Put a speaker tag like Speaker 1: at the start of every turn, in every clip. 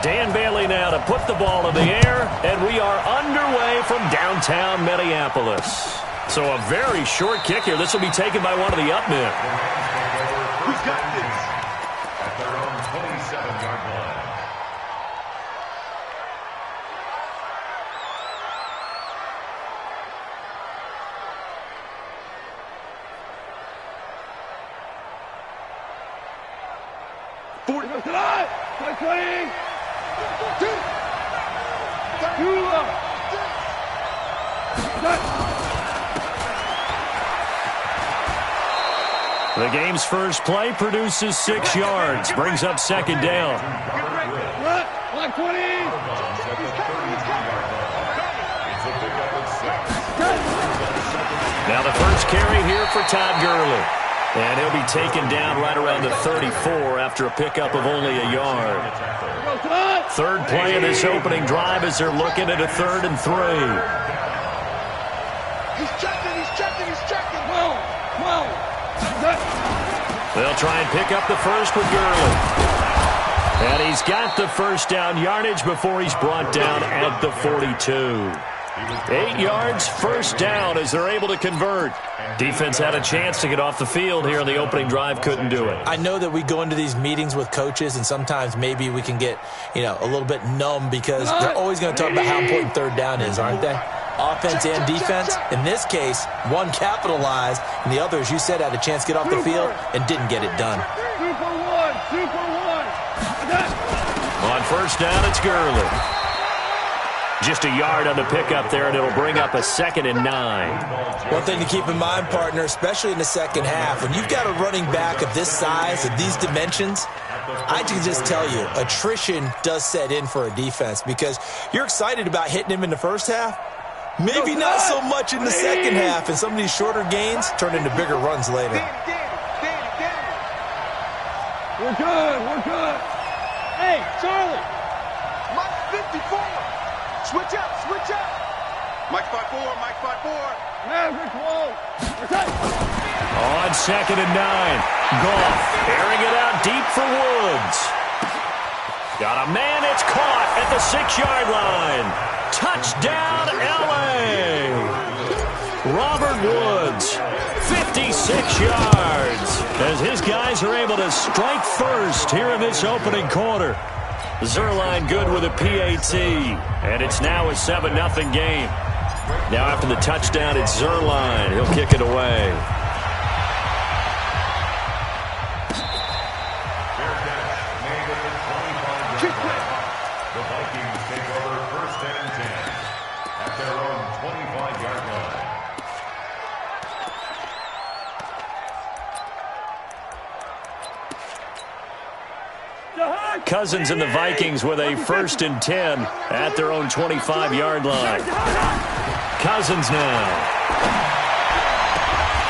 Speaker 1: Dan Bailey now to put the ball in the air, and we are underway from downtown Minneapolis. So a very short kick here. This will be taken by one of the up men.
Speaker 2: Who's got this? At their own 27-yard line.
Speaker 1: The game's first play produces 6 yards, brings up second down. Now the first carry here for Todd Gurley. And he'll be taken down right around the 34 after a pickup of only a yard. Third play of this opening drive as they're looking at a 3rd and 3.
Speaker 3: He's checking.
Speaker 1: They'll try and pick up the first with Gurley. And he's got the first down yardage before he's brought down at the 42. 8 yards, first down as they're able to convert. Defense had a chance to get off the field here in the opening drive, couldn't do it.
Speaker 4: I know that we go into these meetings with coaches, and sometimes maybe we can get, a little bit numb because they're always going to talk about how important third down is, aren't they? Offense and defense. In this case, one capitalized, and the other, as you said, had a chance to get off the field and didn't get it done.
Speaker 1: On first down, it's Gurley. Just a yard on the pickup there, and it'll bring up a 2nd and 9.
Speaker 4: One thing to keep in mind, partner, especially in the second half, when you've got a running back of this size, of these dimensions, I can just tell you, attrition does set in for a defense because you're excited about hitting him in the first half. Maybe not so much in the second half, and some of these shorter gains turn into bigger runs later.
Speaker 3: We're good. Hey, Charlie. Mike 54. Switch up.
Speaker 2: Mike 5-4.
Speaker 3: Maverick wall.
Speaker 1: On 2nd and 9. Goff airing it out deep for Woods. Got a man, it's caught at the 6-yard line. Touchdown, L.A. Robert Woods, 56 yards, as his guys are able to strike first here in this opening quarter. Zerline good with a PAT, and it's now a 7-0 game. Now after the touchdown, it's Zerline. He'll kick it away.
Speaker 2: The Vikings take over 1st and 10 at their own 25-yard line.
Speaker 1: Cousins and the Vikings with a 1st and 10 at their own 25-yard line. Cousins now.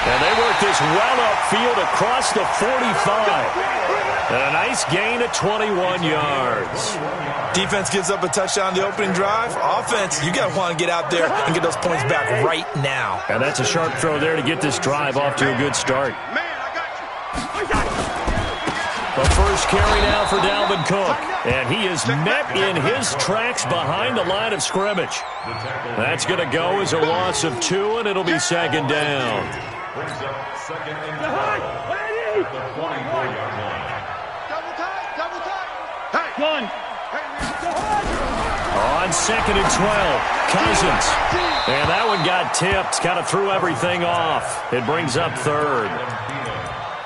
Speaker 1: And they work this well upfield across the 45. And a nice gain of 21 yards.
Speaker 4: Defense gives up a touchdown on the opening drive. Offense, you got to want to get out there and get those points back right now.
Speaker 1: And that's a sharp throw there to get this drive off to a good start. The first carry now for Dalvin Cook. And he is met in his tracks behind the line of scrimmage. That's going to go as a loss of 2, and it'll be 2nd down.
Speaker 2: Brings up 2nd and 12 at the 44-yard line.
Speaker 3: Gun.
Speaker 1: On 2nd and 12, Cousins. And that one got tipped, kind of threw everything off. It brings up 3rd.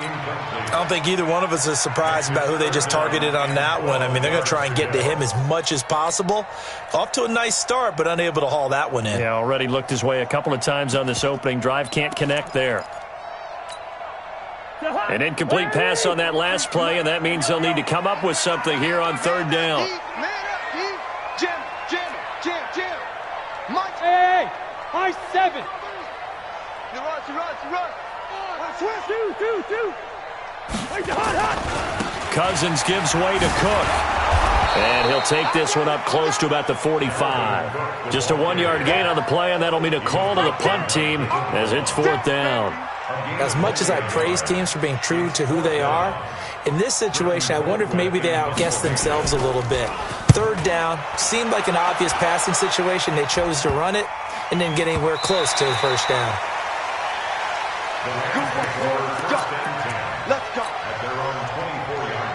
Speaker 4: I don't think either one of us is surprised about who they just targeted on that one. I mean, they're going to try and get to him as much as possible. Off to a nice start, but unable to haul that one in.
Speaker 1: Yeah, already looked his way a couple of times on this opening drive. Can't connect there. An incomplete pass on that last play, and that means they'll need to come up with something here on 3rd down.
Speaker 3: Jim. Mike. Hey. High 7. You run. Two.
Speaker 1: Cousins gives way to Cook. And he'll take this one up close to about the 45. Just a 1-yard gain on the play, and that'll mean a call to the punt team as it's 4th down.
Speaker 4: As much as I praise teams for being true to who they are, in this situation, I wonder if maybe they outguessed themselves a little bit. Third down, seemed like an obvious passing situation. They chose to run it and didn't get anywhere close to the first down.
Speaker 3: Let's go.
Speaker 2: At their own 24-yard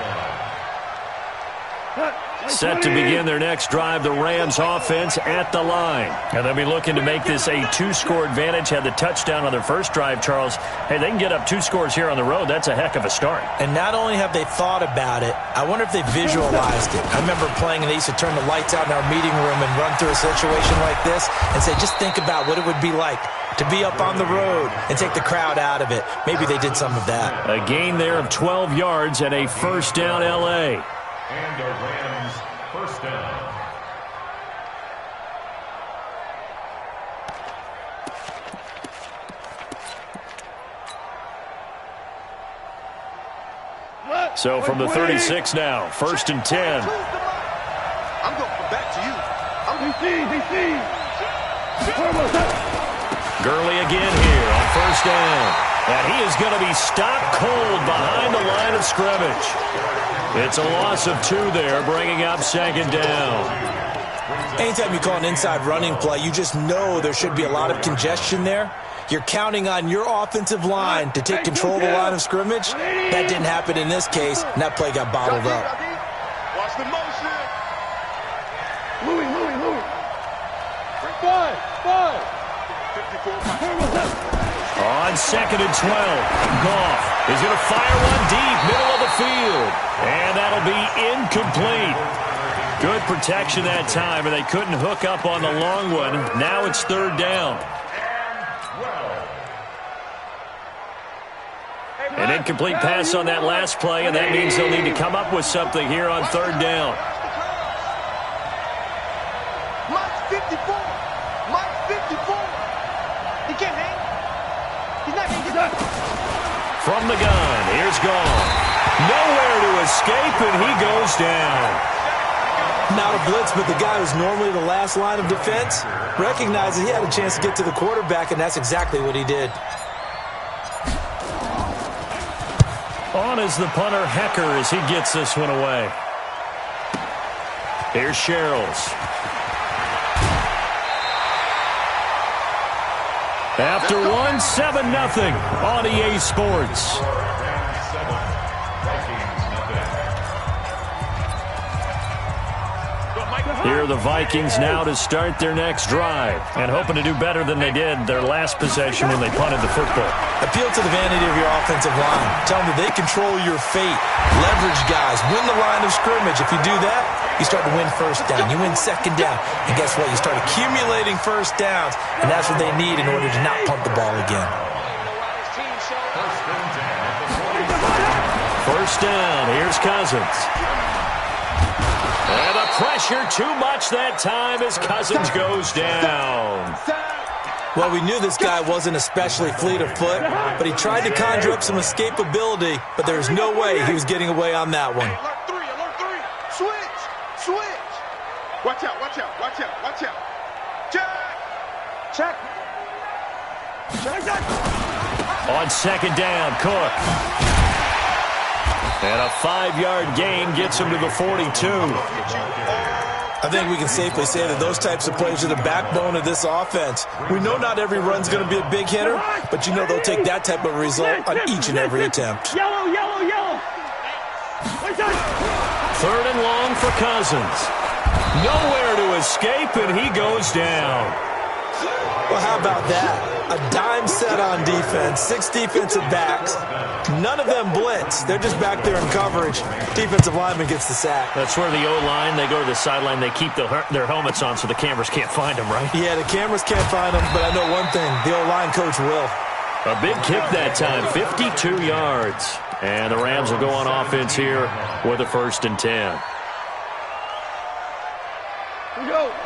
Speaker 2: line.
Speaker 1: Set to begin their next drive, the Rams offense at the line. And they'll be looking to make this a two-score advantage. Had the touchdown on their first drive, Charles. Hey, they can get up 2 scores here on the road. That's a heck of a start.
Speaker 4: And not only have they thought about it, I wonder if they visualized it. I remember playing and they used to turn the lights out in our meeting room and run through a situation like this and say, just think about what it would be like to be up on the road and take the crowd out of it. Maybe they did some of that.
Speaker 1: A gain there of 12 yards and a first down L.A.
Speaker 2: And a Rams first down.
Speaker 1: So from the 36 now, first and 10.
Speaker 3: I'm going to come back to you. DC.
Speaker 1: Gurley again here on first down. And he is going to be stopped cold behind the line of scrimmage. It's a loss of 2 there, bringing up second down.
Speaker 4: Anytime you call an inside running play, you just know there should be a lot of congestion there. You're counting on your offensive line to take control of the line of scrimmage. That didn't happen in this case, and that play got bottled up.
Speaker 3: Watch the motion. Louis. Five. 54.
Speaker 1: On second and 12, Goff is going to fire one deep, middle of the field. And that'll be incomplete. Good protection that time, and they couldn't hook up on the long one. Now it's third down. An incomplete pass on that last play, and that means they'll need to come up with something here on third down.
Speaker 3: Mike's 54. He can't hang. He's not going to get up.
Speaker 1: From the gun, here's Goff. Nowhere to escape, and he goes down.
Speaker 4: Not a blitz, but the guy who's normally the last line of defense recognized that he had a chance to get to the quarterback, and that's exactly what he did.
Speaker 1: On is the punter, Hecker, as he gets this one away. Here's Sherrills. After one, 7-0 on EA Sports. Here are the Vikings now to start their next drive and hoping to do better than they did their last possession when they punted the football.
Speaker 4: Appeal to the vanity of your offensive line. Tell them that they control your fate. Leverage guys. Win the line of scrimmage. If you do that, you start to win first down. You win second down. And guess what? You start accumulating first downs, and that's what they need in order to not punt the ball again.
Speaker 1: First down. Here's Cousins. And the pressure too much that time as Cousins goes down.
Speaker 4: Well, we knew this guy wasn't especially fleet of foot, but he tried to conjure up some escapability, but there's no way he was getting away on that one.
Speaker 3: Alert 3. Switch. Watch out. Check.
Speaker 1: On second down, Cook. And a 5-yard gain gets him to the 42.
Speaker 4: I think we can safely say that those types of plays are the backbone of this offense. We know not every run's going to be a big hitter, but you know they'll take that type of result on each and every attempt.
Speaker 3: Yellow.
Speaker 1: Third and long for Cousins. Nowhere to escape, and he goes down.
Speaker 4: Well, how about that? A dime set on defense, 6 defensive backs. None of them blitz. They're just back there in coverage. Defensive lineman gets the sack.
Speaker 1: That's where the O-line, they go to the sideline, they keep their helmets on so the cameras can't find them, right?
Speaker 4: Yeah, the cameras can't find them, but I know one thing. The O-line coach will.
Speaker 1: A big kick that time, 52 yards. And the Rams will go on offense here with a first and 10.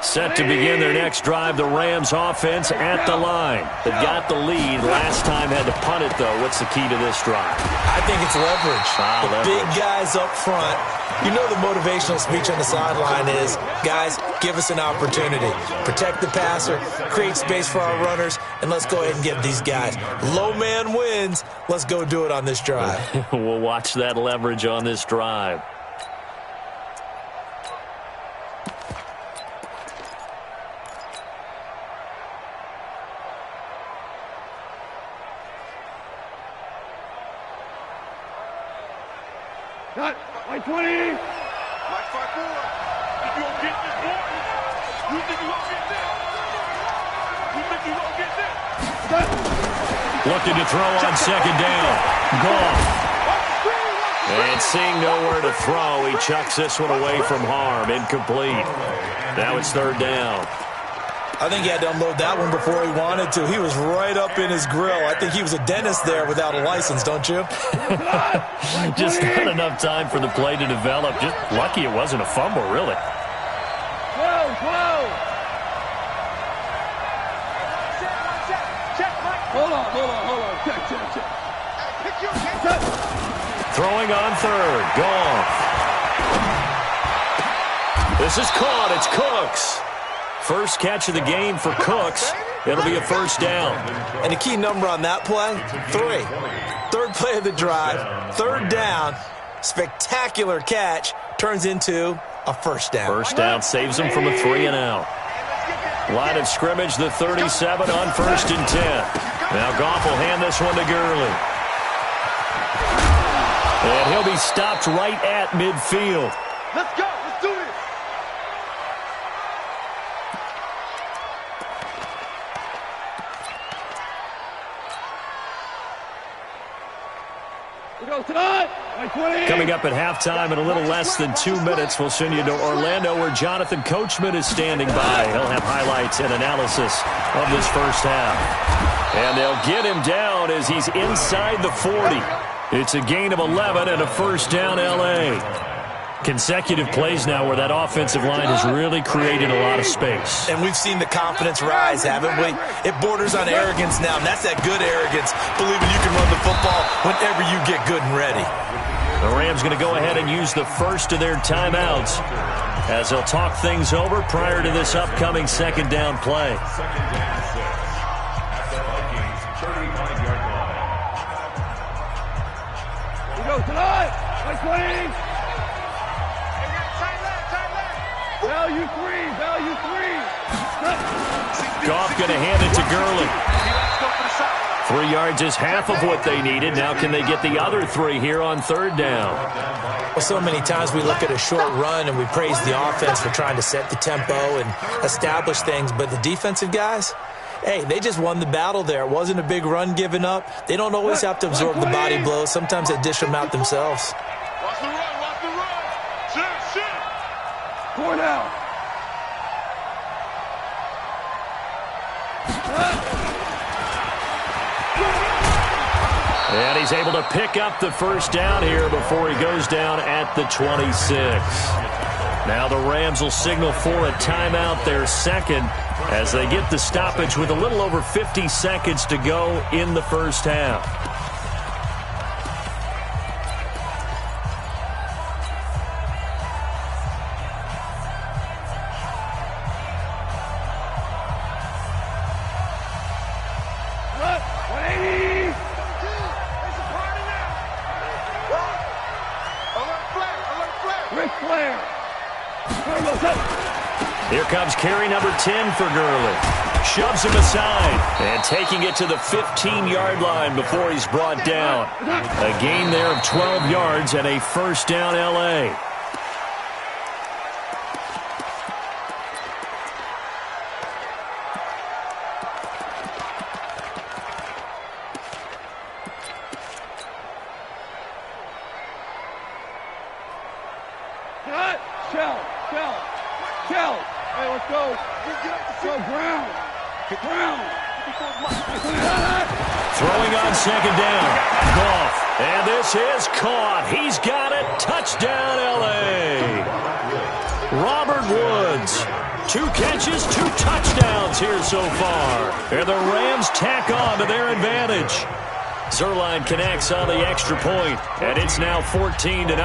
Speaker 1: Set to begin their next drive, the Rams offense at the line. They've got the lead. Last time had to punt it, though. What's the key to this drive?
Speaker 4: I think it's leverage. The big guys up front. You know the motivational speech on the sideline is, guys, give us an opportunity. Protect the passer, create space for our runners, and let's go ahead and get these guys. Low man wins. Let's go do it on this drive.
Speaker 1: We'll watch that leverage on this drive.
Speaker 3: Got my 20. My 5-4. You gonna get this, boy? You think you gonna get this? You think you gonna get this?
Speaker 1: Looking to throw on second down. Goff. And seeing nowhere to throw, he chucks this one away from harm. Incomplete. Now it's third down.
Speaker 4: I think he had to unload that one before he wanted to. He was right up in his grill. I think he was a dentist there without a license, don't you?
Speaker 1: Just not enough time for the play to develop. Just lucky it wasn't a fumble, really.
Speaker 3: Whoa. Hold on. Check.
Speaker 1: Throwing on third. Goff. This is caught. It's Cooks. First catch of the game for Cooks. It'll be a first down.
Speaker 4: And the key number on that play, 3. Third play of the drive, third down, spectacular catch, turns into a first down.
Speaker 1: First down saves him from a 3-and-out. Line of scrimmage, the 37 on 1st and 10. Now Goff will hand this one to Gurley. And he'll be stopped right at midfield.
Speaker 3: Let's go. Let's do this.
Speaker 1: Coming up at halftime in a little less than 2 minutes, we'll send you to Orlando where Jonathan Coachman is standing by. He'll have highlights and analysis of this first half. And they'll get him down as he's inside the 40. It's a gain of 11 and a first down L.A. Consecutive plays now where that offensive line has really created a lot of space.
Speaker 4: And we've seen the confidence rise, haven't we? It borders on arrogance now, and that's that good arrogance, believing you can run the football whenever you get good and ready.
Speaker 1: The Rams going to go ahead and use the first of their timeouts as they'll talk things over prior to this upcoming second down play.
Speaker 2: Second down 6 at the Vikings 35-yard line.
Speaker 3: We go tonight. Nice playing. Value 3.
Speaker 1: Goff going to hand it to Gurley. 3 yards is half of what they needed. Now can they get the other 3 here on third down?
Speaker 4: Well, so many times we look at a short run and we praise the offense for trying to set the tempo and establish things, but the defensive guys, hey, they just won the battle there. It wasn't a big run given up. They don't always have to absorb the body blows. Sometimes they dish them out themselves.
Speaker 3: Watch the run. Shit. 4 down.
Speaker 1: And he's able to pick up the first down here before he goes down at the 26. Now the Rams will signal for a timeout, their second, as they get the stoppage with a little over 50 seconds to go in the first half. Here comes carry number 10 for Gurley. Shoves him aside and taking it to the 15-yard line before he's brought down. A gain there of 12 yards and a first down L.A.
Speaker 3: Shell. Hey, let's go. Go, ground.
Speaker 1: Throwing on second down. Goff. And this is caught. He's got it. Touchdown, L.A. Robert Woods 2 catches, 2 touchdowns here so far. And the Rams tack on to their advantage. Zuerlein connects on the extra point, and it's now 14-0.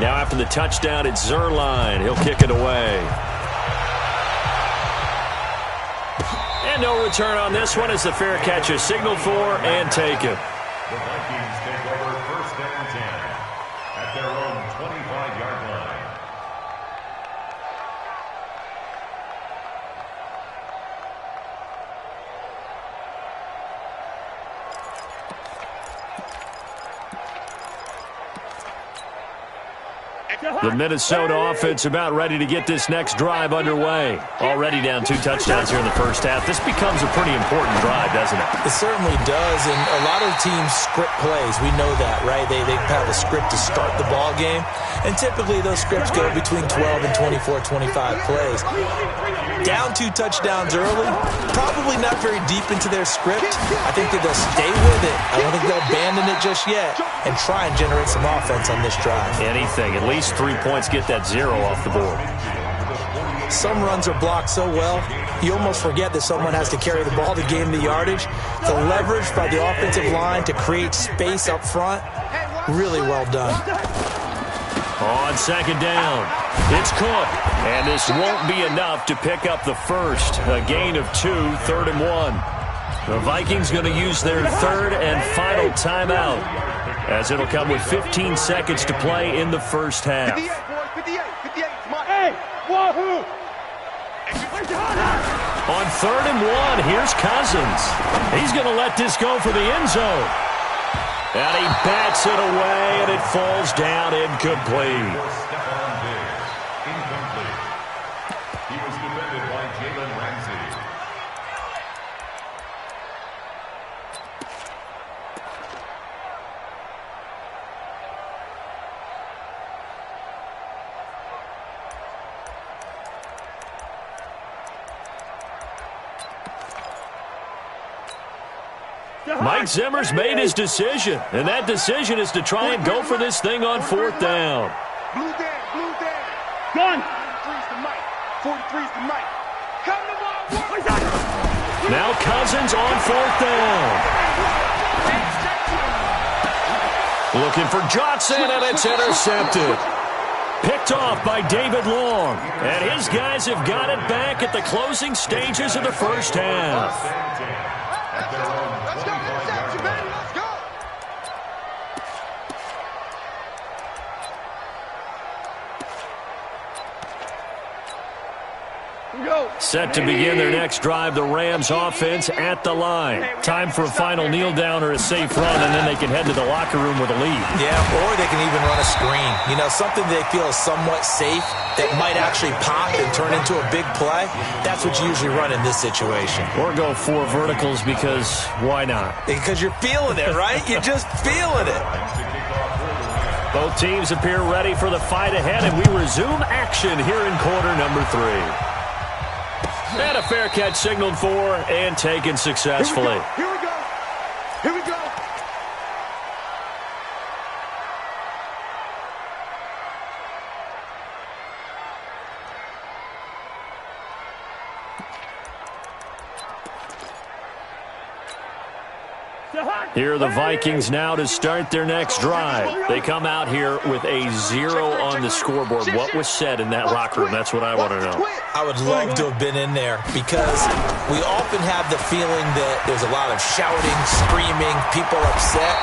Speaker 1: Now after the touchdown, it's Zuerlein. He'll kick it away. And no return on this one as the fair catch is signaled for and taken.
Speaker 2: The Vikings take over 1st and 10 at their own 25-yard line.
Speaker 1: The Minnesota offense about ready to get this next drive underway. Already down 2 touchdowns here in the first half. This becomes a pretty important drive, doesn't it?
Speaker 4: It certainly does, and a lot of teams script plays. We know that, right? They have a script to start the ball game, and typically those scripts go between 12 and 24, 25 plays. Down 2 touchdowns early, probably not very deep into their script. I think that they'll stay with it. I don't think they'll abandon it just yet and try and generate some offense on this drive.
Speaker 1: Anything, at least 3 points, get that 0 off the board.
Speaker 4: Some runs are blocked so well, you almost forget that someone has to carry the ball to gain the yardage. The leverage by the offensive line to create space up front, really well done.
Speaker 1: On 2nd down, it's Cook. And this won't be enough to pick up the first. A gain of 2, 3rd and 1. The Vikings going to use their 3rd and final timeout, as it'll come with 15 seconds to play in the first half.
Speaker 3: 58, hey, wahoo!
Speaker 1: On 3rd and 1, here's Cousins. He's going to let this go for the end zone. And he bats it away, and it falls down incomplete.
Speaker 2: He was defended by Jalen Ramsey.
Speaker 1: Mike Zimmer's made his decision, and that decision is to try and go for this thing on 4th down.
Speaker 3: Blue down. Gun. 43's the mic. 43's the mic. Come to my.
Speaker 1: Now Cousins on 4th down. Looking for Johnson, and it's intercepted. Picked off by David Long, and his guys have got it back at the closing stages of the first half.
Speaker 2: At their own 25-yard line.
Speaker 3: Let's go.
Speaker 1: Set to begin their next drive, the Rams offense at the line. Time for a final kneel down or a safe run, and then they can head to the locker room with a lead.
Speaker 4: Yeah, or they can even run a screen. You know, something they feel is somewhat safe that might actually pop and turn into a big play. That's what you usually run in this situation.
Speaker 1: Or go 4 verticals because why not?
Speaker 4: Because you're feeling it, right? You're just feeling it.
Speaker 1: Both teams appear ready for the fight ahead, and we resume action here in quarter number 3. And a fair catch signaled for and taken successfully.
Speaker 3: Here we go. Here we go.
Speaker 1: Here are the Vikings now to start their next drive. They come out here with a 0 on the scoreboard. What was said in that locker room? That's what I want to know.
Speaker 4: I would love to have been in there because we often have the feeling that there's a lot of shouting, screaming, people upset.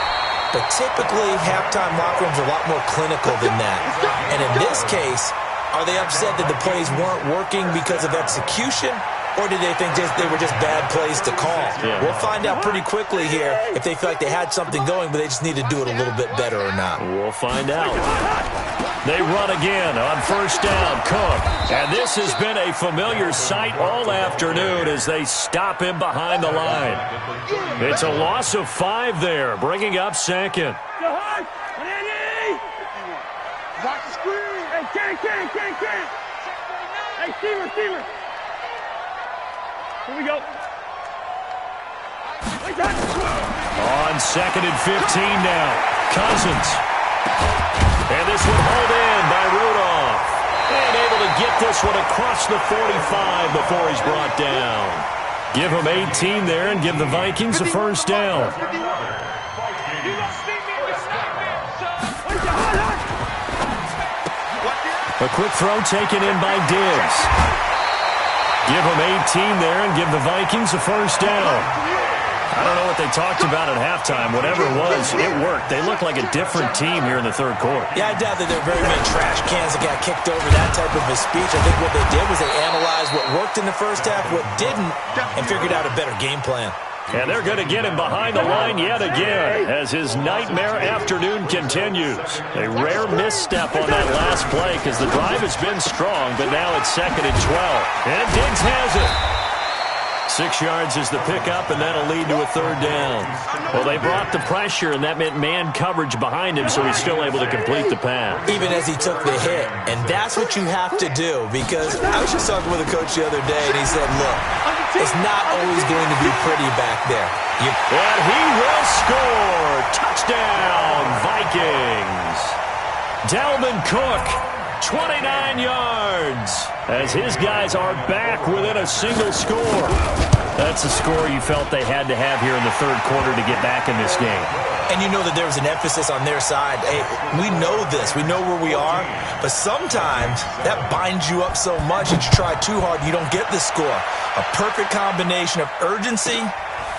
Speaker 4: But typically, halftime locker rooms are a lot more clinical than that. And in this case, are they upset that the plays weren't working because of execution? Or did they think they were just bad plays to call?
Speaker 1: Yeah.
Speaker 4: We'll find out pretty quickly here if they feel like they had something going, but they just need to do it a little bit better or not.
Speaker 1: We'll find out. They run again on 1st down, Cook. And this has been a familiar sight all afternoon as they stop him behind the line. It's a loss of 5 there, bringing up 2nd.
Speaker 3: Watch the screen. Hey, Ken. Hey, Steamer. Here we go.
Speaker 1: On 2nd and 15 now. Cousins. And this one hauled in by Rudolph. And able to get this one across the 45 before he's brought down. Give him 18 there and give the Vikings a first down. A quick throw taken in by Diggs. Give him 18 there and give the Vikings a first down. I don't know what they talked about at halftime. Whatever it was, it worked. They look like a different team here in the third quarter.
Speaker 4: Yeah, I doubt that there are very many trash cans that got kicked over, that type of a speech. I think what they did was they analyzed what worked in the first half, what didn't, and figured out a better game plan.
Speaker 1: And they're going to get him behind the line yet again as his nightmare afternoon continues. A rare misstep on that last play because the drive has been strong, but now it's 2nd and 12. And Diggs has it. 6 yards is the pickup, and that'll lead to a third down. Well, they brought the pressure, and that meant man coverage behind him, so he's still able to complete the pass.
Speaker 4: Even as he took the hit, and that's what you have to do, because I was just talking with a coach the other day, and he said, look, it's not always going to be pretty back there.
Speaker 1: And he will score. Touchdown, Vikings. Dalvin Cook, 29 yards, as his guys are back within a single score. That's the score you felt they had to have here in the third quarter to get back in this game.
Speaker 4: And you know that there was an emphasis on their side. Hey, we know this. We know where we are. But sometimes that binds you up so much that you try too hard, you don't get the score. A perfect combination of urgency,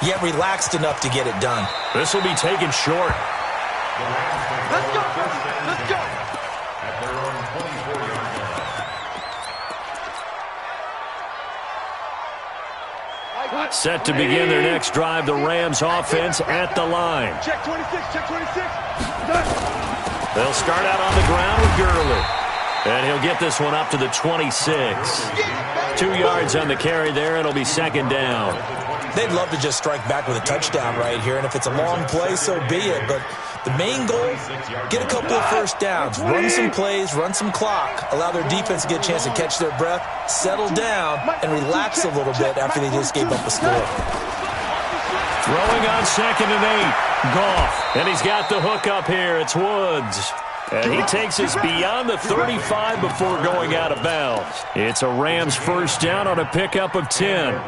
Speaker 4: yet relaxed enough to get it done.
Speaker 1: This will be taken short.
Speaker 3: Let's go. Let's go.
Speaker 2: At their own 24-yard line.
Speaker 1: Set to begin their next drive, the Rams offense at the line.
Speaker 3: Check 26, check 26.
Speaker 1: They'll start out on the ground with Gurley. And he'll get this one up to the 26. 2 yards on the carry there. It'll be 2nd down.
Speaker 4: They'd love to just strike back with a touchdown right here, and if it's a long play, so be it. But the main goal, get a couple of first downs, run some plays, run some clock, allow their defense to get a chance to catch their breath, settle down, and relax a little bit after they just gave up a score.
Speaker 1: Throwing on 2nd and 8. Goff. And he's got the hook up here. It's Woods. And he takes us beyond the 35 before going out of bounds. It's a Rams first down on a pickup of 10.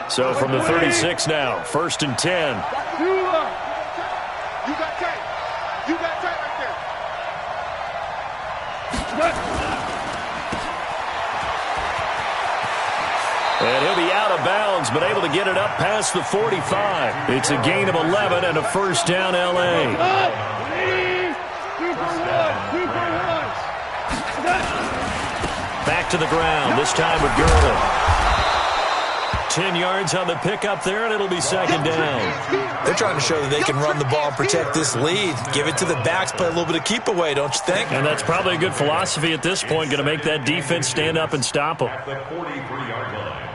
Speaker 1: So from the 36 now, 1st and 10.
Speaker 3: You got tight. You got tight right there.
Speaker 1: And he'll be out of bounds, but able to get it up past the 45. It's a gain of 11 and a first down, L.A. Back to the ground, this time with Gurley. 10 yards on the pickup there, and it'll be 2nd down.
Speaker 4: They're trying to show that they can run the ball and protect this lead. Give it to the backs, play a little bit of keep away, don't you think?
Speaker 1: And that's probably a good philosophy at this point, going to make that defense stand up and stop them.
Speaker 2: At the 43-yard line.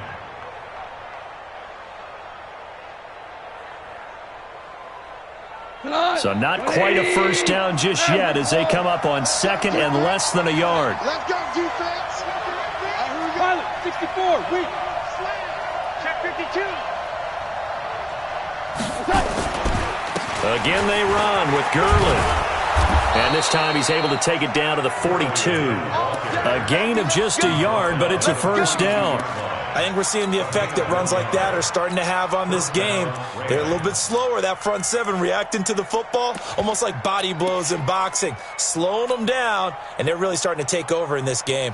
Speaker 1: So not quite a first down just yet as they come up on 2nd and less than a yard.
Speaker 3: Let's go, defense. Pilot, 64, weak. Check 52.
Speaker 1: Again they run with Gurley. And this time he's able to take it down to the 42. A gain of just a yard, but it's a first down.
Speaker 4: I think we're seeing the effect that runs like that are starting to have on this game. They're a little bit slower, that front seven, reacting to the football, almost like body blows in boxing, slowing them down, and they're really starting to take over in this game.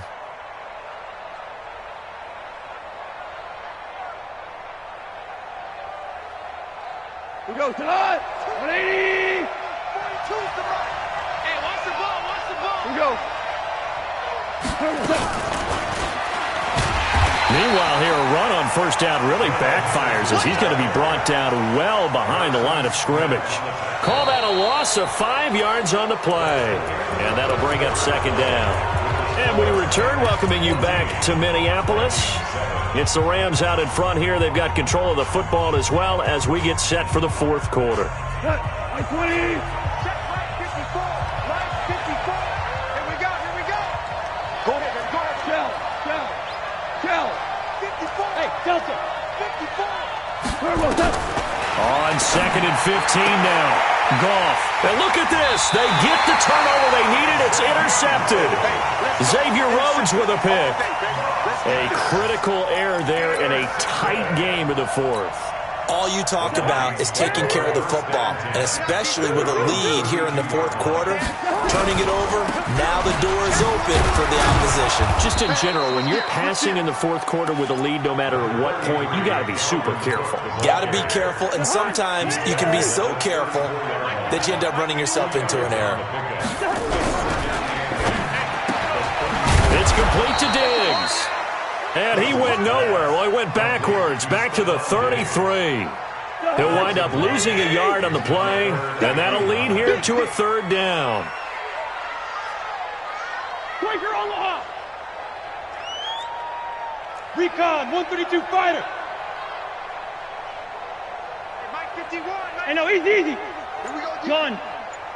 Speaker 3: We go tonight. 180. 42's the right. Hey, watch the ball, watch the ball. We go.
Speaker 1: Meanwhile here, a run on first down really backfires as he's going to be brought down well behind the line of scrimmage. Call that a loss of 5 yards on the play. And that'll bring up 2nd down. And we return, welcoming you back to Minneapolis. It's the Rams out in front here. They've got control of the football as well as we get set for the fourth quarter.
Speaker 3: 20. Check right 54. Right 54. Here we go. Here we go. Go ahead. Shell. 54. Hey, Delta. 54.
Speaker 1: On 2nd and 15 now. Goff. And look at this. They get the turnover they needed. It's intercepted. Xavier Rhodes with a pick. A critical error there in a tight game in the fourth.
Speaker 4: All you talk about is taking care of the football, and especially with a lead here in the fourth quarter, turning it over, now the door is open for the opposition.
Speaker 1: Just in general, when you're passing in the fourth quarter with a lead, no matter at what point, you got to be super careful.
Speaker 4: Got to be careful, and sometimes you can be so careful that you end up running yourself into an error.
Speaker 1: It's complete to Diggs. And he went nowhere. Well, he went backwards, back to the 33. He'll wind up losing a yard on the play, and that'll lead here to a third down.
Speaker 3: Quaker Omaha. Recon, 132 fighter. Hey, Mike 51. Hey, no, easy. Here we go. John.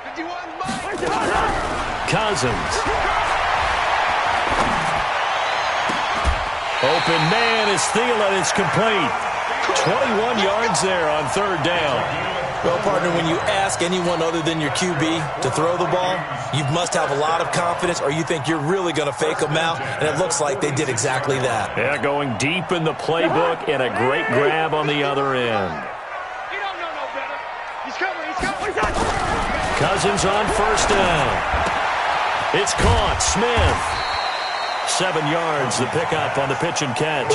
Speaker 3: 51, Mike.
Speaker 1: Cousins. Open man is Thielen. It's complete. 21 yards there on third down.
Speaker 4: Well, partner, when you ask anyone other than your QB to throw the ball, you must have a lot of confidence, or you think you're really going to fake them out, and it looks like they did exactly that.
Speaker 1: Yeah, going deep in the playbook and a great grab on the other end.
Speaker 3: He don't know no better. He's coming.
Speaker 1: Cousins on first down. It's caught. Smith. 7 yards, the pickup on the pitch and catch.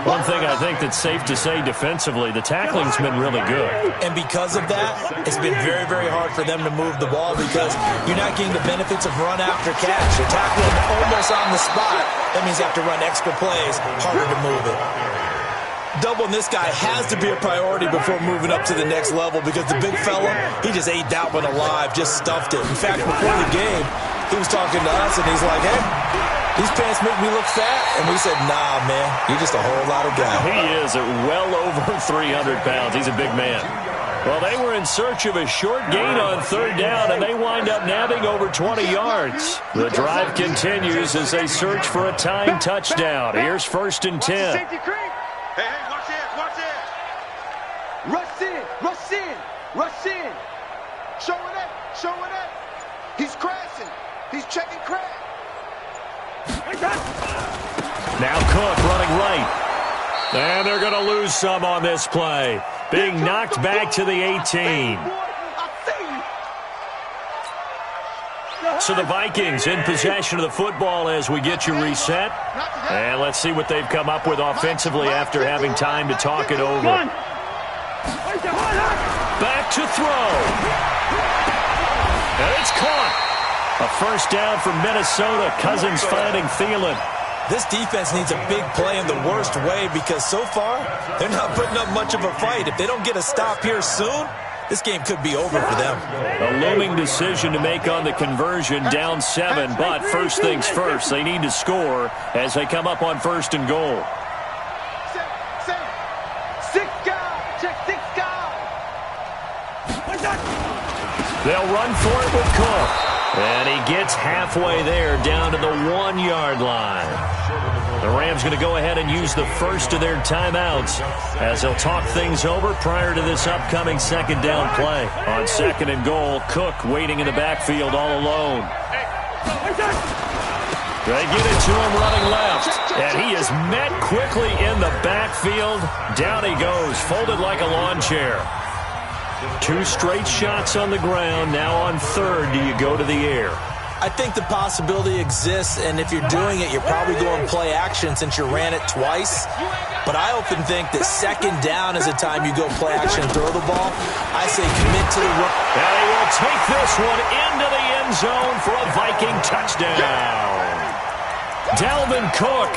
Speaker 1: One thing I think that's safe to say defensively, the tackling's been really good.
Speaker 4: And because of that, it's been very, very hard for them to move the ball because you're not getting the benefits of run after catch. You're tackling almost on the spot. That means you have to run extra plays, harder to move it. Doubling this guy has to be a priority before moving up to the next level because the big fella, he just ate that one alive, just stuffed it. In fact, before the game, he was talking to us, and he's like, hey, these pants make me look fat. And we said, nah, man, you're just a whole lot of guy.
Speaker 1: He is at well over 300 pounds. He's a big man. Well, they were in search of a short gain on third down, and they wind up nabbing over 20 yards. The drive continues as they search for a tying touchdown. Here's 1st and 10.
Speaker 3: Hey, watch this. Rush in. Showing up. He's crashing. He's checking crash.
Speaker 1: Now Cook running right. And they're going to lose some on this play. Being knocked back to the 18. So the Vikings in possession of the football as we get you reset. And let's see what they've come up with offensively after having time to talk it over. Back to throw. And it's caught. A first down for Minnesota. Cousins finding Thielen.
Speaker 4: This defense needs a big play in the worst way because so far, they're not putting up much of a fight. If they don't get a stop here soon, this game could be over for them.
Speaker 1: A looming decision to make on the conversion, down 7. But first things first, they need to score as they come up on 1st and goal.
Speaker 3: Six guys. Check 6 guys.
Speaker 1: They'll run for it with Cook. And he gets halfway there, down to the 1-yard line. The Rams going to go ahead and use the first of their timeouts as they'll talk things over prior to this upcoming second down play. On 2nd and goal, Cook waiting in the backfield all alone. They get it to him running left, and he is met quickly in the backfield. Down he goes, folded like a lawn chair. 2 straight shots on the ground. Now on 3rd, do you go to the air?
Speaker 4: I think the possibility exists, and if you're doing it, you're probably going play action since you ran it twice. But I often think that 2nd down is the time you go play action and throw the ball. I say commit to the run.
Speaker 1: And he will take this one into the end zone for a Viking touchdown. Dalvin Cook,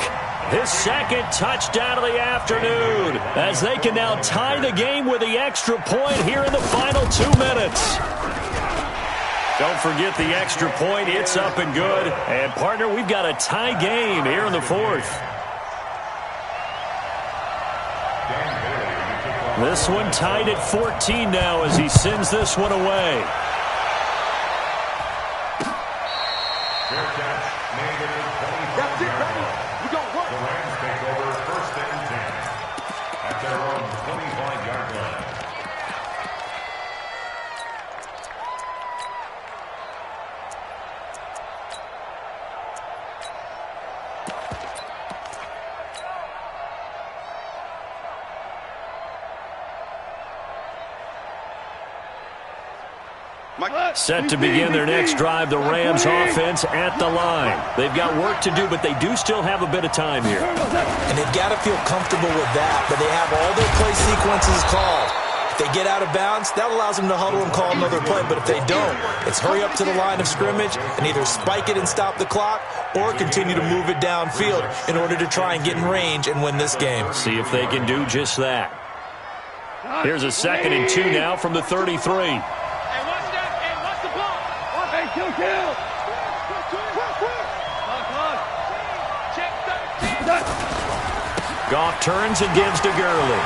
Speaker 1: his 2nd touchdown of the afternoon, as they can now tie the game with the extra point here in the final 2 minutes. Don't forget the extra point. It's up and good. And, partner, we've got a tie game here in the 4th. This one tied at 14 now as he sends this one away.
Speaker 3: That's it, baby. We gon' work.
Speaker 2: The Rams take over 1st and 10 at their own 25-yard line.
Speaker 1: Set to begin their next drive, the Rams offense at the line. They've got work to do, but they do still have a bit of time here.
Speaker 4: And they've got to feel comfortable with that, but they have all their play sequences called. If they get out of bounds, that allows them to huddle and call another play, but if they don't, it's hurry up to the line of scrimmage and either spike it and stop the clock or continue to move it downfield in order to try and get in range and win this game.
Speaker 1: See if they can do just that. Here's a 2nd and 2 now from the 33. Goff turns and gives to Gurley.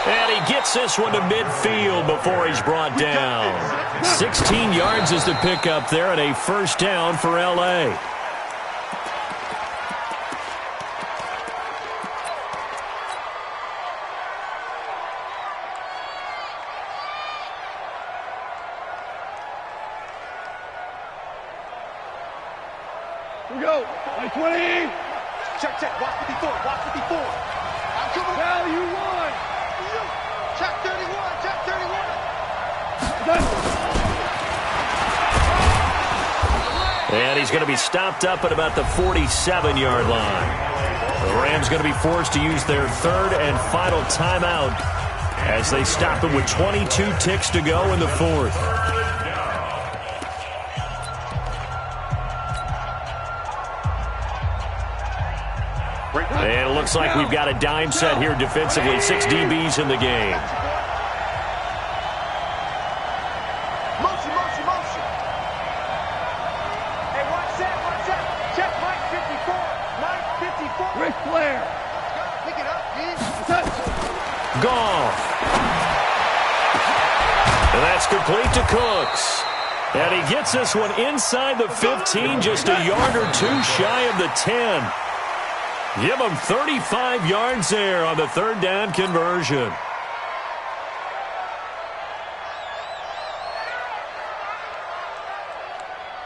Speaker 1: And he gets this one to midfield before he's brought down. 16 yards is the pickup there and a first down for L.A.
Speaker 3: Here we go. 20.
Speaker 5: Check. Watch 54. I'm coming.
Speaker 3: Value 1.
Speaker 5: Check 31. Check 31.
Speaker 1: And he's going to be stopped up at about the 47-yard line. The Rams going to be forced to use their 3rd and final timeout as they stop him with 22 ticks to go in the 4th. And it looks like we've got a dime set here defensively. 6 DBs in the game.
Speaker 5: Motion. Hey, watch that. Check Mike 54.
Speaker 3: Ric Flair.
Speaker 5: Pick it up, dude.
Speaker 1: Goff. And that's complete to Cooks. And he gets this one inside the 15, just a yard or two shy of the 10. Give him 35 yards there on the 3rd down conversion.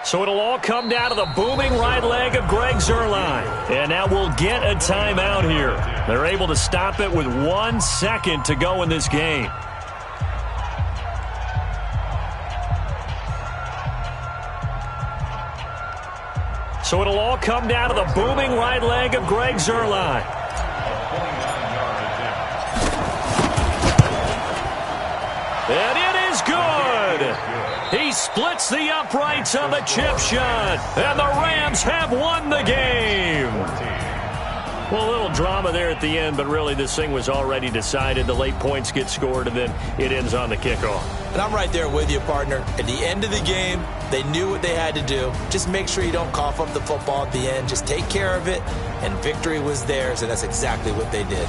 Speaker 1: So it'll all come down to the booming right leg of Greg Zuerlein. And now we'll get a timeout here. They're able to stop it with 1 second to go in this game. So it'll all come down to the booming right leg of Greg Zuerlein. And it is good. He splits the uprights on the chip shot. And the Rams have won the game. Well, a little drama there at the end, but really this thing was already decided. The late points get scored, and then it ends on the kickoff.
Speaker 4: And I'm right there with you, partner. At the end of the game, they knew what they had to do. Just make sure you don't cough up the football at the end. Just take care of it, and victory was theirs, and that's exactly what they did.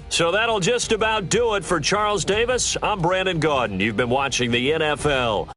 Speaker 1: So that'll just about do it for Charles Davis. I'm Brandon Gaudin. You've been watching the NFL